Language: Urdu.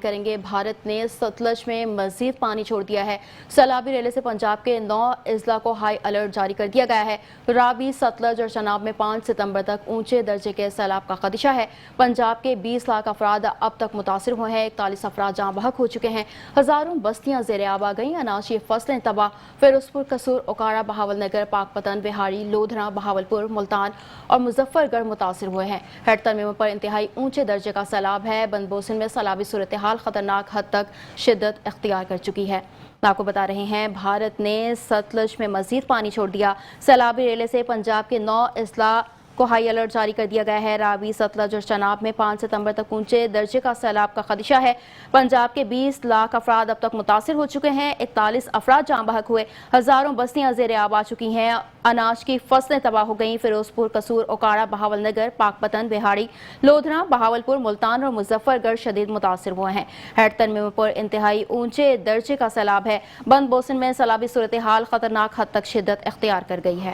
کریں گے۔ بھارت نے ستلج میں مزید پانی چھوڑ دیا ہے۔ سیلابی ریلے سے پنجاب کے 9 اضلاع کو ہائی الرٹ جاری کر دیا گیا ہے۔ راوی، ستلج اور چناب میں 5 ستمبر تک اونچے درجے کے سیلاب کا خدشہ ہے۔ پنجاب کے 20 لاکھ افراد اب تک متاثر ہوئے ہیں۔ 41 افراد جاں بحق ہو چکے ہیں۔ ہزاروں بستیاں زیر آب آ گئیں۔ اناجی فصلیں تباہ۔ فیروزپور، قصور، اوکارا، بہاول نگر، پاک پتن، بہاڑی، لودھنا، بہاولپور، ملتان اور مظفر گڑھ متاثر ہوئے ہیں۔ ہیٹر میں پر انتہائی اونچے درجے کا سیلاب ہے۔ بند بوسن میں سیلابی صورتحال خطرناک حد تک شدت اختیار کر چکی ہے۔ آپ کو بتا رہے ہیں بھارت نے ستلج میں مزید پانی چھوڑ دیا۔ سیلابی ریلے سے پنجاب کے 9 اضلاع کو ہائی الرٹ جاری کر دیا گیا ہے۔ راوی، ستلج اور چناب میں 5 ستمبر تک اونچے درجے کا سیلاب کا خدشہ ہے۔ پنجاب کے 20 لاکھ افراد اب تک متاثر ہو چکے ہیں۔ 41 افراد جاں بحق ہوئے۔ ہزاروں بستیاں زیر آب آ چکی ہیں۔ اناج کی فصلیں تباہ ہو گئیں۔ فیروزپور، قصور، اوکارا، بہاول نگر، پاک پتن، بہاڑی، لودھنا، بہاولپور، ملتان اور مظفر گڑھ شدید متاثر ہوئے ہیں۔ ہیٹر میں پر انتہائی اونچے درجے کا سیلاب ہے۔ بند بوسن میں سیلابی صورتحال خطرناک حد تک شدت اختیار کر گئی ہے۔